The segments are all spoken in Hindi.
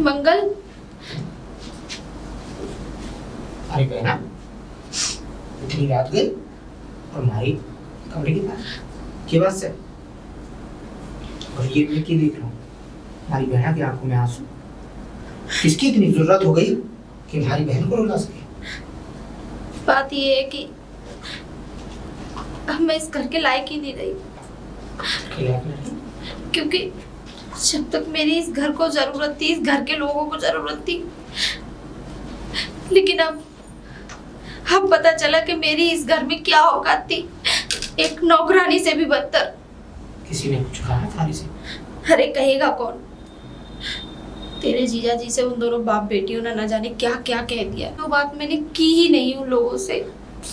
मंगल, अरे बहना, इतनी रात गई और हमारी कमरे के पास के पास से, और ये मैं क्या देख रहा हूँ? हमारी बहना की आंखों में आंसू। किसकी इतनी जरूरत हो गई कि हमारी बहन को रुला सके? बात ये है कि अब मैं इस घर के लायक ही नहीं रही, क्योंकि जब तक मेरी इस घर को जरूरत थी, इस घर के लोगों को जरूरत थी, लेकिन अब पता चला कि मेरी इस घर में क्या औकात थी, एक नौकरानी से भी बदतर। किसी ने कुछ कहा थारी से? अरे कहेगा कौन? तेरे जीजा जी से उन दोनों बाप बेटियों ने न जाने क्या क्या कह दिया। वो बात मैंने की ही नहीं उन लोगों से,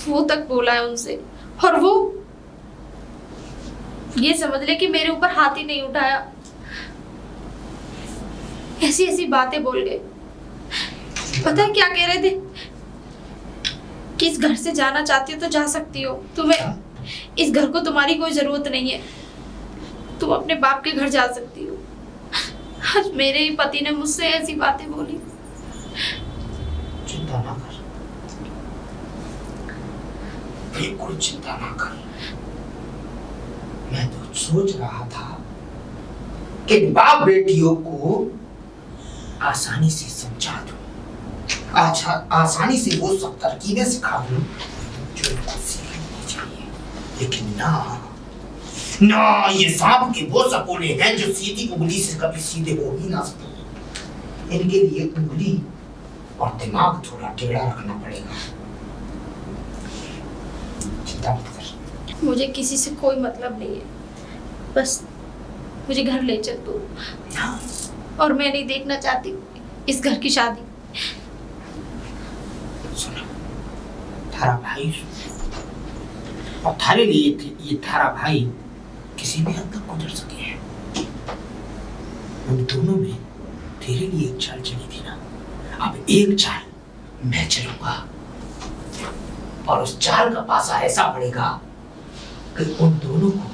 वो तक बोला है उनसे, और वो ये समझ ले कि मेरे ऊपर हाथ ही नहीं उठाया। ऐसी ऐसी बातें बोल गए। पता है क्या कह रहे थे? कि इस घर से जाना चाहती हो तो जा सकती हो, तुम्हें इस घर को तुम्हारी कोई जरूरत नहीं है, तुम अपने बाप के घर जा सकती हो। आज मेरे ही पति ने मुझसे ऐसी बातें बोली। चिंता ना कर, बिल्कुल चिंता ना कर। मैं तो सोच रहा था कि बाप बेटियों को आसानी से समझा दूं, अच्छा आसानी से वो सब तरकीबें सिखा दूं जो इनको सीखनी चाहिए, लेकिन ना ये सांप के वो सपोले हैं जो सीधी उंगली से कभी सीधे हो ही ना सकते। इनके लिए उंगली और दिमाग थोड़ा टेढ़ा रखना पड़ेगा। चिंता मत कर। मुझे किसी से कोई मतलब नहीं है, बस मुझे घर ले चल तू। और मैं नहीं देखना चाहती इस घर की शादी। सुनो, थारा भाई और थारे लिए ये थारा भाई किसी भी हद तक गुजर सके हैं। उन दोनों में तेरे लिए एक चाल चली थी ना, अब एक चाल मैं चलूंगा, और उस चाल का पासा ऐसा पड़ेगा कि उन दोनों को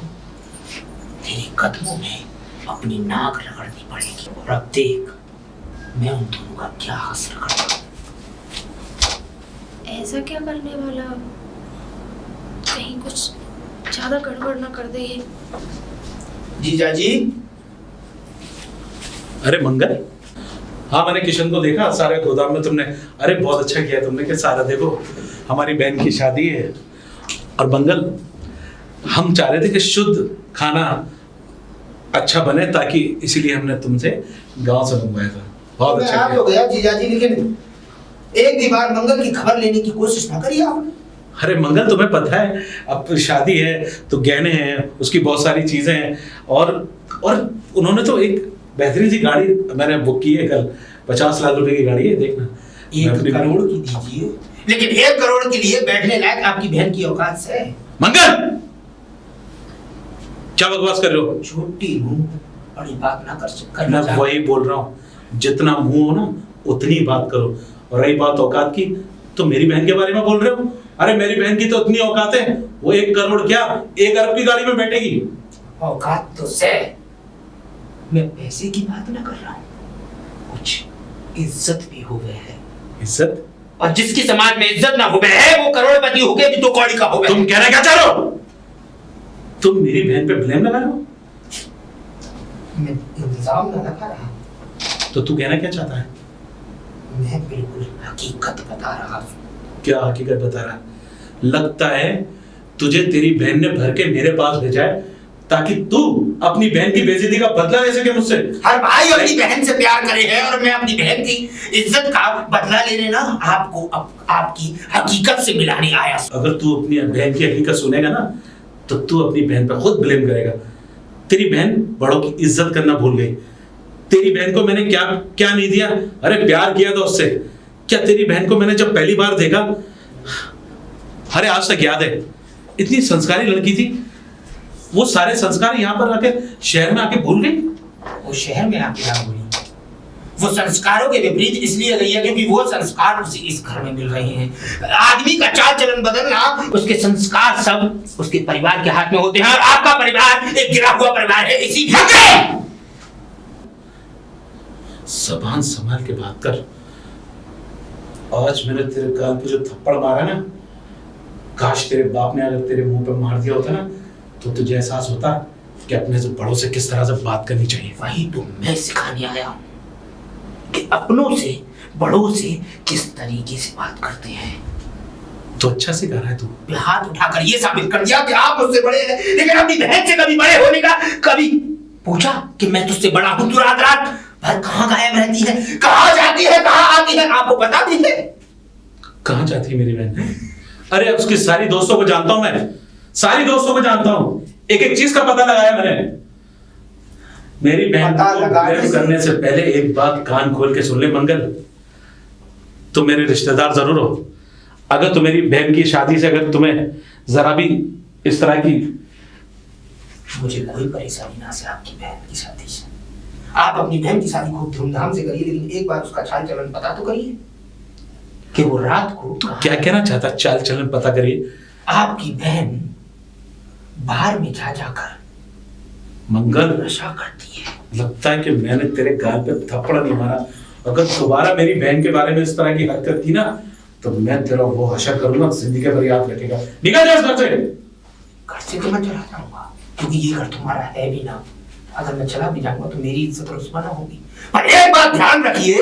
तेरे कदमों में अपनी नाक रगड़नी पड़ेगी। और अब देख मैं उन दोनों का क्या हासिल करता हूं। ऐसा क्या करने वाला? कहीं कुछ ज्यादा गड़बड़ ना कर दे ये। जीजा जी। अरे मंगल, हाँ मैंने किशन को देखा सारे गोदाम में। तुमने अरे बहुत अच्छा किया तुमने कि सारा देखो हमारी बहन की शादी है। और मंगल, हम चाह रहे थे कि शुद्ध खाना अच्छा बने, ताकि इसीलिए हमने तुमसे गांव से मंगवाया था। बहुत अच्छा हो गया जीजा जी, लेकिन एक भी बार मंगल की खबर लेने की कोशिश ना करिए आपने। अरे मंगल, तुम्हें पता है अब शादी है तो गहने हैं, उसकी बहुत सारी चीजें हैं, और उन्होंने तो एक बेहतरीन सी गाड़ी मैंने बुक की है कल। 50 लाख रुपए की गाड़ी है, देखना। 1 करोड़ की दीजिए, लेकिन 1 करोड़ के लिए बैठने लायक आपकी बहन की औकात से। मंगल, क्या बकवास कर रहे हो? छोटी मुंह बड़ी बात ना कर सकते। मैं वही बोल रहा हूँ, जितना मुंह हो ना उतनी बात करो। और रही बात औकात की, तो मेरी बहन के बारे में बोल रहे हो? अरे मेरी बहन की तो इतनी औकात है, वो 1 करोड़ क्या 1 अरब की गाड़ी में बैठेगी। औकात तो से, मैं पैसे की बात ना कर रहा हूँ, कुछ इज्जत भी हो गए है। इज्जत? और जिसकी समाज में इज्जत ना हो गए है वो करोड़पति हो गए भी 2 कौड़ी का हो गए। तुम कहना क्या चाह रहे हो? तुम मेरी बहन पे ब्लेम लगा रहे हो? मैं इल्जाम ना लगा रहा। तो तू कहना क्या चाहता है? मैं बिल्कुल हकीकत बता रहा हूँ। क्या हकीकत बता रहा है? लगता है तुझे तेरी बहन ने भर के मेरे पास भेजा है ताकि तू अपनी बहन की बेइज्जती का बदला ले सके मुझसे। हर भाई अपनी बहन से प्यार करे है, और मैं अपनी बहन की इज्जत का बदला लेने ना आपको आपकी हकीकत से मिलाने आया। अगर तू अपनी बहन की हकीकत सुनेगा ना तो तू अपनी बहन पर खुद ब्लेम करेगा। तेरी बहन बड़ों की इज्जत करना भूल गई। तेरी बहन को मैंने क्या क्या नहीं दिया? अरे प्यार किया था उससे। क्या तेरी बहन को मैंने जब पहली बार देखा, अरे आज तक याद है, इतनी संस्कारी लड़की थी, वो सारे संस्कार यहाँ पर आके शहर में आके भूल गई। वो शहर में आके क्या भूली? वो संस्कारों के विपरीत इसलिए गई है क्योंकि वो संस्कार उसे इस घर में मिल रहे हैं। आदमी का चाल चलन बदलना, उसके संस्कार सब उसके परिवार के हाथ में होते हैं, और आपका परिवार एक गिरा हुआ परिवार है। इसी जबान संभाल के बात कर। आज मैंने तेरे गाल पे जो थप्पड़ मारा ना, काश तेरे बाप ने अगर तेरे मुंह पे मार दिया होता ना, तो तुझे एहसास होता कि अपने से बड़ों से किस तरह से बात करनी चाहिए। वही तो मैं सिखाने आया हूँ कि अपनों से बड़ों से किस तरीके से बात करते हैं। तो अच्छा सिखा रहा है तू। हाथ उठाकर ये साबित कर दिया कि आप मुझसे बड़े हैं, लेकिन अपनी बहन से कभी बड़े होने का कभी पूछा कि मैं तुझसे बड़ा हूं? तू रात रात भर कहाँ गायब रहती है, कहाँ जाती है, कहाँ आती है, आपको पता भी है? कहाँ जाती है मेरी बहन? अरे उसकी सारी दोस्तों को जानता हूं मैं, सारी दोस्तों को जानता हूं, एक एक चीज का पता लगाया मैंने। मेरी बहन को प्रेम करने से पहले एक बात कान खोल के सुन ले मंगल, तुम मेरे रिश्तेदार जरूर हो, अगर तुम मेरी बहन की शादी से अगर तुम्हें जरा भी इस तरह की, मुझे कोई परेशानी ना से आपकी बहन की शादी से। आप अपनी बहन की शादी खूब धूमधाम से करिए, लेकिन एक बार उसका चाल चलन पता तो करिए कि वो रात को क्या कहना चाहता? चाल चलन पता करिए। आपकी बहन बाहर में जा जाकर मंगल नशा करती है। लगता है कि मैंने तेरे गाल पे थप्पड़ नहीं मारा, अगर दोबारा मेरी बहन के बारे में इस तरह की हरकत की ना, तो मैं तेरा वो हशर करूंगा, जिंदगी भर याद रखेगा। निकल जा इस घर से। घर से तो मैं चला जाऊंगा, क्योंकि ये घर तुम्हारा है भी ना। अगर मैं चला भी जाऊंगा तो मेरी इज्जत रुस्वा ना होगी। पर एक बात ध्यान रखिए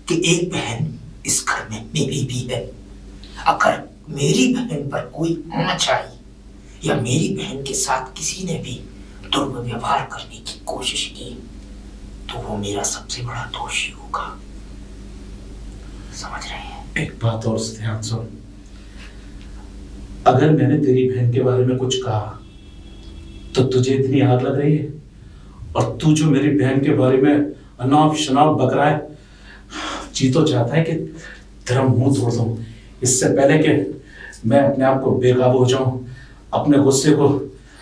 कि एक बहन इस घर में मेरी भी है। अगर मेरी बहन पर कोई आंच आई या मेरी बहन के साथ किसी ने भी दुर्व्यवहार करने की कोशिश की, तो वो मेरा सबसे बड़ा दोषी होगा। समझ रहे हैं? एक बात और ध्यान सुन, अगर मैंने तेरी बहन के बारे में कुछ कहा तो तुझे इतनी आग लग रही है, और तू जो मेरी बहन के बारे में अनाप शनाप बक रहा है, जी तो चाहता है कि तेरा मुंह तोड़ दूं इससे पहले कि मैं अपने आप को बेकाबू हो जाऊं, अपने गुस्से को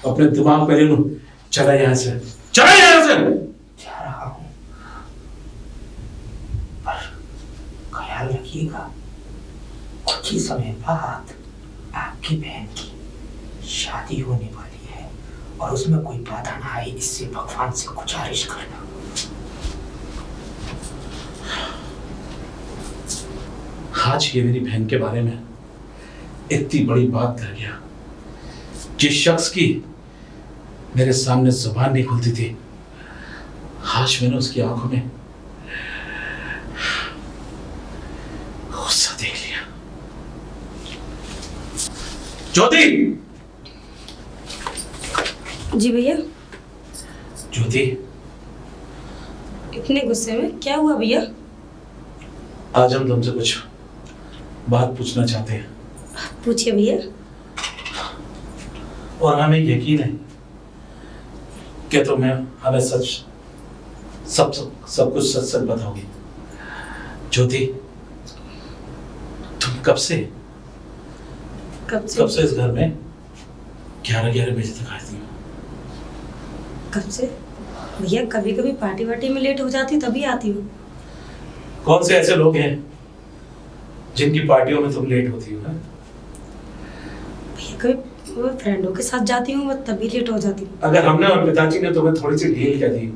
अपने दिमाग पे ले लूं। चला यहां से, चला यहां से। जा रहा हूं, पर ख्याल रखिएगा कुछ ही समय बाद आपकी बहन की शादी होने वाली है, और उसमें कोई बाधा ना आए, इससे भगवान से गुजारिश करना। आज ये मेरी बहन के बारे में इतनी बड़ी बात कर गया, जिस शख्स की मेरे सामने जुबान नहीं खुलती थी, आज मैंने उसकी आंखों में गुस्सा देख लिया। ज्योति! जी भैया। ज्योति, इतने गुस्से में क्या हुआ भैया? आज हम तुमसे कुछ बात पूछना चाहते हैं, पूछिए भैया। और हमें यकीन है कि तुम्हें हमें सच सब कुछ सच सच बताओगी। ज्योति, तुम कब से इस घर में 11 बजे तक आती हो? कब से भैया? कभी कभी पार्टी वार्टी में लेट हो जाती तभी आती हूँ। कौन से ऐसे लोग हैं जिनकी पार्टियों में तुम लेट होती हो? भैया कभी फ्रेंडों के साथ जाती हूँ, तभी लेट हो जाती हूँ। अगर हमने और पिताजी ने तुम्हें थोड़ी सी ढील क्या दी,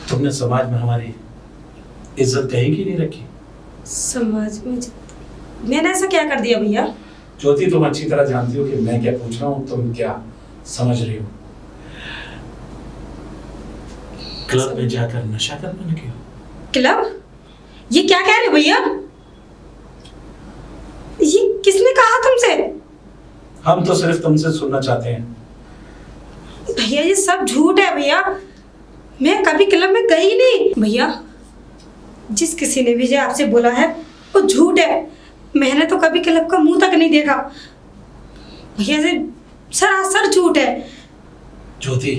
तुमने समाज में हमारी इज्जत कहीं की नहीं रखी। समाज में मैंने ऐसा क्या कर दिया भैया? ज्योति, तुम अच्छी तरह जानती हो कि मैं क्या पूछ रहा हूँ, तुम क्या समझ रही हो। क्लब में जाकर नशा करने लगी हो। क्लब? ये क्या कह रहे हो भैया? ये किसने कहा तुमसे? हम तो सिर्फ तुमसे सुनना चाहते हैं। भैया ये सब झूठ है भैया, मैं कभी क्लब में गई नहीं। भैया जिस किसी ने भी आपसे बोला है वो झूठ है, मैंने तो कभी क्लब का मुंह तक नहीं देखा। भैया ये सरासर झूठ है। ज्योति,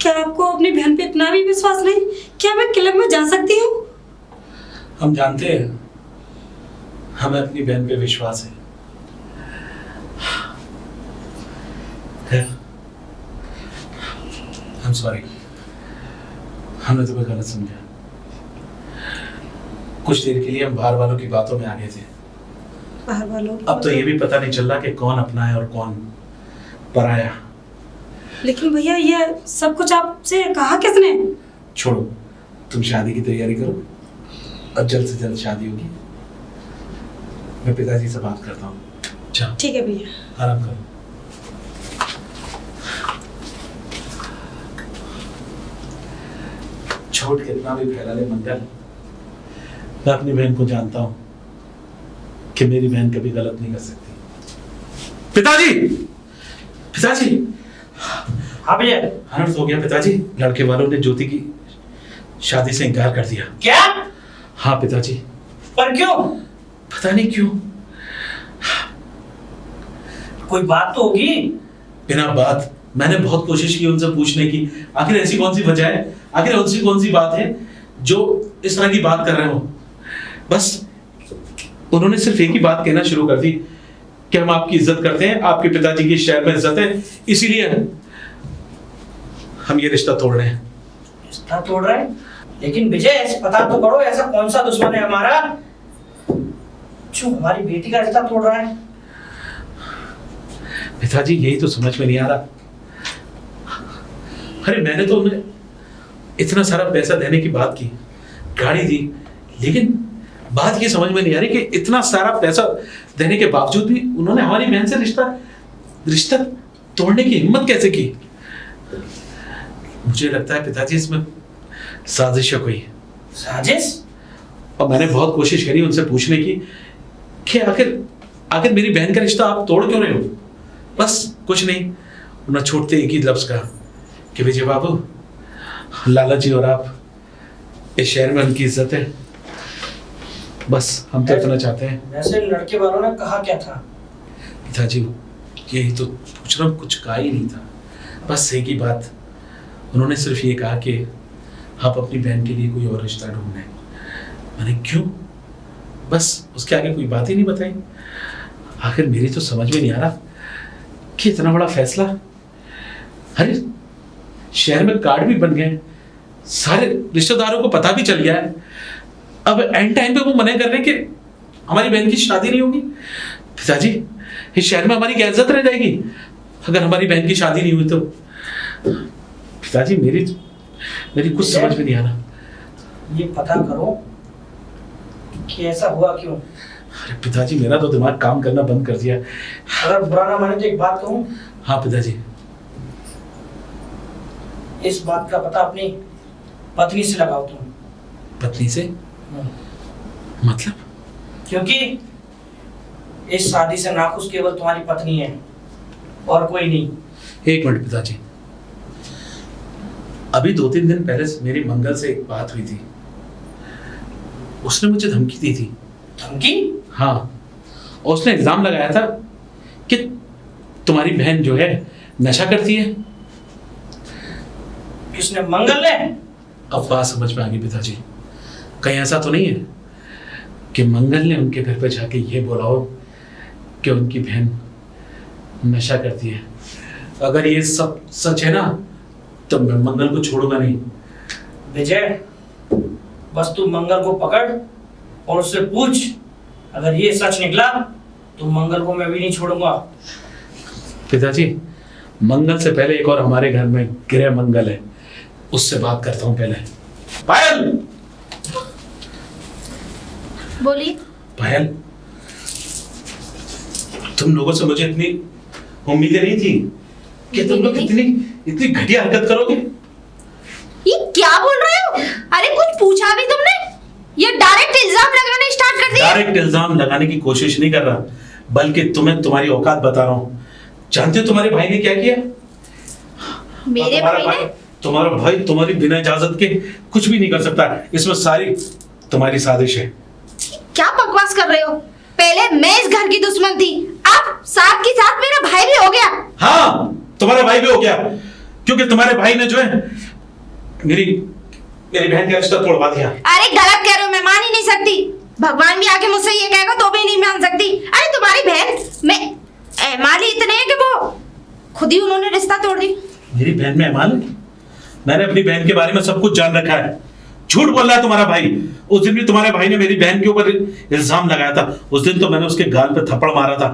क्या आपको अपनी बहन पे इतना भी विश्वास नहीं? क्या मैं क्लब में जा सकती हूँ? हम जानते हैं, हमें अपनी बहन पे विश्वास है। I'm sorry, हमने तुम्हें गलत समझा। कुछ देर के लिए हम बाहर वालों की बातों में आ गए थे। बाहर वालों की अब तो ये भी पता नहीं चल रहा कि कौन अपना है और कौन पराया। लेकिन भैया ये सब कुछ आपसे कहा किसने? छोड़ो, तुम शादी की तैयारी करो और जल्द से जल्द शादी होगी। मैं पिताजी से बात करता हूँ। जाओ, ठीक है भैया। आराम करो। छोड़ कितना भी फैला ले मंगल, मैं अपनी बहन को जानता हूं कि मेरी बहन कभी गलत नहीं कर सकती। पिताजी, पिताजी, हाँ भैया। अनर्थ हो गया पिताजी। लड़के वालों ने ज्योति की शादी से इनकार कर दिया। क्या? हाँ पिताजी। पर क्यों? पता नहीं क्यों। कोई बात तो होगी। बिना बात, मैंने बहुत कोशिश की उनसे पूछने की, आखिर ऐसी कौन सी वजह है, आखिर ऐसी कौन सी बात है जो इस तरह की बात कर रहे हो। बस उन्होंने सिर्फ एक ही बात कहना शुरू कर दी कि हम आपकी इज्जत करते हैं, आपके पिताजी की शहर में इज्जत है, इसीलिए हम ये रिश्ता तोड़ रहे हैं। रिश्ता तोड़ रहे हैं? लेकिन विजय, पता तो करो ऐसा कौन सा दुश्मन है हमारा जो हमारी बेटी का रिश्ता तोड़ रहा है। पिताजी यही तो समझ में नहीं आ रहा। अरे मैंने तो उन्हें इतना सारा पैसा देने की बात की, गाड़ी दी, लेकिन बात ये समझ में नहीं आ रही कि इतना सारा पैसा देने के बावजूद भी उन्होंने हमारी बहन से रिश्ता तोड़ने की हिम्मत कैसे की। मुझे लगता है पिताजी इसमें साजिश है कोई। साजिश? और मैंने बहुत कोशिश करी उनसे पूछने की कि आखिर मेरी बहन का रिश्ता आप तोड़ क्यों रहे हो। बस कुछ नहीं, उन्होंने छोड़ते एक ही लफ्ज कहा कि विजय बाबू, लाला जी और आप इस शहर में उनकी इज्जत है, बस हम तो इतना चाहते हैं। वैसे लड़के वालों ने कहा क्या था? पिताजी यही तो पूछ रहा हूँ, कुछ कहा ही नहीं था, बस एक ही बात। उन्होंने सिर्फ ये कहा कि आप अपनी बहन के लिए कोई और रिश्ता ढूंढ लें। मैंने क्यों? बस उसके आगे कोई बात ही नहीं बताई। आखिर मेरी तो समझ में नहीं आ रहा कि इतना बड़ा फैसला, अरे शहर में कार्ड भी बन गए, सारे रिश्तेदारों को पता भी चल गया है, अब एंड टाइम पे वो मना कर रहे हैं कि हमारी बहन की शादी नहीं होगी। पिताजी, इस शहर में हमारी क्या इज्जत रह जाएगी अगर हमारी बहन की शादी नहीं हुई तो। पिताजी मेरी कुछ समझ में नहीं आ रहा। ये पता करो कि ऐसा हुआ क्यों। अरे पिताजी, मेरा तो दिमाग काम करना बंद कर दिया। अगर बुरा ना माने तो एक बात कहूं। हाँ पिताजी। इस बात का पता अपनी पत्नी से लगाओ तुम। पत्नी से? मतलब? क्योंकि इस शादी से नाखुश केवल तुम्हारी पत्नी है और कोई नहीं। एक मिनट पिताजी, अभी 2-3 दिन पहले मेरी मंगल से एक बात हुई थी, उसने मुझे धमकी दी थी। धमकी? हाँ, और उसने इल्जाम लगाया था कि तुम्हारी बहन जो है नशा करती है। किसने? मंगल ने? अब बात समझ में आ गई पिताजी। कहीं ऐसा तो नहीं है कि मंगल ने उनके घर पे जाके ये बोला हो कि उनकी बहन नशा करती है। अगर ये सब सच है ना तो मैं मंगल को छोड़ूंगा नहीं। विजय, बस तू मंगल को पकड़ और उससे पूछ, अगर ये सच निकला तो मंगल को मैं भी नहीं छोड़ूंगा। पिताजी, मंगल से पहले एक और हमारे घर में गृह मंगल है, उससे बात करता हूं पहले। पायल! बोलिए। पायल, तुम लोगों से मुझे इतनी उम्मीदें नहीं थी कि तुम लोग इतनी घटिया हरकत करोगे। ये क्या बोल रहे हो? अरे कुछ पूछा भी तुमने? ये डायरेक्ट इल्जाम लगाने स्टार्ट कर दिया। डायरेक्ट इल्जाम लगाने की कोशिश नहीं कर रहा, बल्कि तुम्हें तुम्हारी औकात बता रहा हूं। जानते हो तुम्हारे भाई ने क्या किया? मेरे भाई ने? तुम्हारा भाई तुम्हारी बिना इजाजत के कुछ भी नहीं कर सकता। इसमें सारी तुम्हारी साजिश है। क्या बकवास कर रहे हो? पहले मैं इस घर की दुश्मन थी, अब साथ के साथ मेरा भाई भी हो गया। हाँ, तुम्हारा भाई भी हो गया, क्योंकि तुम्हारे भाई ने जो है मेरी बहन का रिश्ता तोड़वा दिया। अरे गलत कह रहे हो, मैं मान ही नहीं सकती। भगवान भी आके मुझसे ये कहेगा तो भी नहीं मान सकती। अरे तुम्हारी बहन में माली इतने हैं कि वो खुद ही उन्होंने रिश्ता तोड़ दी। मेरी बहन में ऐमाल है? मैंने अपनी बहन के बारे में सब कुछ जान रखा है। झूठ बोल रहा है तुम्हारा भाई। उस दिन भी तुम्हारे भाई ने मेरी बहन के ऊपर इल्जाम लगाया था। उस दिन तो मैंने उसके गाल पे थप्पड़ मारा था।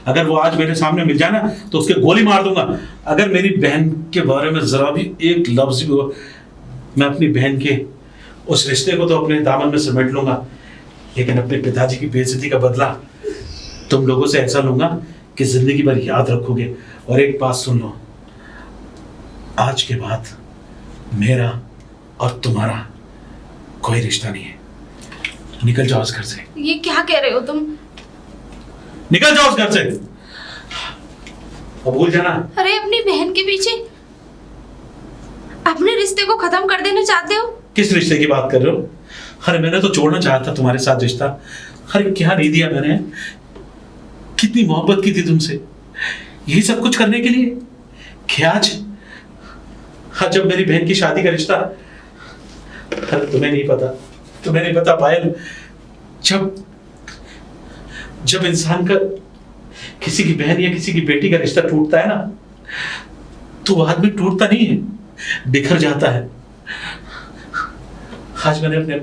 अगर वो आज मेरे सामने मिल जाए ना तो उसके गोली मार दूंगा। अगर मेरी बहन के बारे में जरा भी एक लफ्ज भी मैं अपनी बहन के उस रिश्ते को तो अपने दामन में समेट लूंगा, लेकिन अपने पिताजी की बेइज्जती का बदला तुम लोगों से ऐसा लूंगा कि जिंदगी भर याद रखोगे। और एक बात सुन लो, आज के बाद मेरा और तुम्हारा कोई रिश्ता नहीं है। निकल जाओ इस घर से। ये क्या कह रहे हो तुम? निकल जाओ इस घर से। अब भूल जाना। अरे अपनी बहन के पीछे अपने रिश्ते को खत्म कर देना चाहते हो? किस रिश्ते की बात कर रहे हो? अरे मैंने तो जोड़ना चाहा था तुम्हारे साथ रिश्ता। अरे क्या नहीं दिया मैंने? कितनी मोहब्बत की थी तुमसे, यही सब कुछ करने के लिए कि आज जब मेरी बहन की शादी का रिश्ता। अरे तुम्हें नहीं पता पायल, जब इंसान का किसी की बहन या किसी की बेटी का रिश्ता टूटता है ना, तो वो आदमी टूटता नहीं है, बिखर जाता है। आज मैंने अपने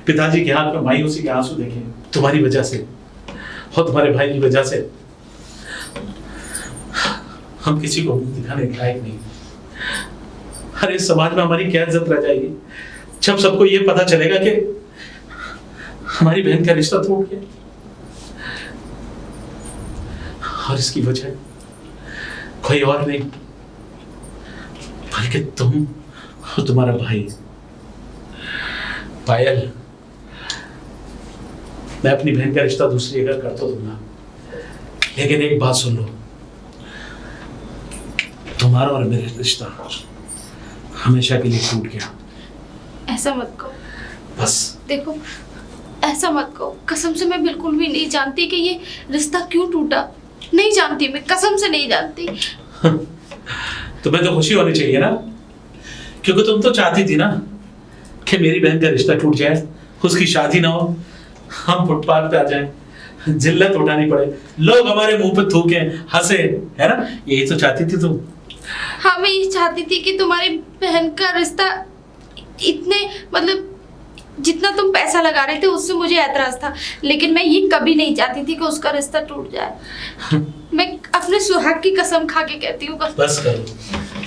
पिताजी के हाथ में मायूसी के आंसू देखे तुम्हारी वजह से और तुम्हारे भाई की वजह से। हम किसी को मुंह दिखाने के लायक नहीं। अरे इस समाज में हमारी क्या इज्जत रह जाएगी जब सबको ये पता चलेगा कि हमारी बहन का रिश्ता टूट गया। और इसकी वजह कोई और नहीं बल्कि तुम और तुम्हारा भाई। पायल, मैं अपनी बहन का रिश्ता दूसरी जगह कर तो दूंगा, लेकिन एक बात सुन लो, तुम्हारा और मेरा रिश्ता हमेशा के लिए टूट गया। ऐसा मत कहो। बस देखो, ऐसा मत कहो। कसम से मैं बिल्कुल भी नहीं जानती कि ये रिश्ता क्यों टूटा। नहीं जानती, मैं कसम से नहीं जानती। तुम्हें तो खुशी होनी चाहिए ना, क्योंकि तुम तो चाहती थी ना कि मेरी बहन का रिश्ता टूट जाए, उसकी शादी ना हो, हम फुटपाथ पे आ जाएं, जिल्लत उठानी पड़े, लोग हमारे मुंह पे थूके, हंसे, है ना? यही तो चाहती थी तुम। हाँ, मैं ये चाहती थी कि तुम्हारी बहन का रिश्ता इतने मतलब जितना तुम पैसा लगा रहे थे उससे मुझे ऐतराज था, लेकिन मैं ये कभी नहीं चाहती थी कि उसका रिश्ता टूट जाए। मैं अपने सुहाग की कसम खा के कहती हूँ। बस करो,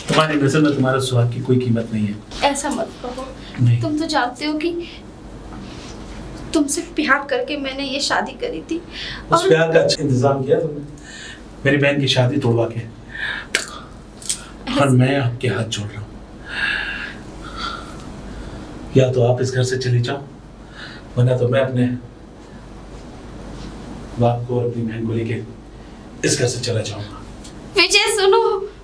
तुम्हारी नजर में तुम्हारा सुहाग की कोई कीमत नहीं है। ऐसा मत कहो। नहीं। तुम तो जानते हो कि तुमसे प्यार करके मैंने ये शादी करी थी। उस प्यार का अच्छा इंतजाम किया तुमने, मेरी बहन की शादी तोड़वा के। और मैं आपके हाथ जोड़ रहा हूँ, या तो आप इस घर से चली जाओ, वरना तो मैं अपने बाप को और अपनी बहन को लेके इस घर से चला जाऊंगा।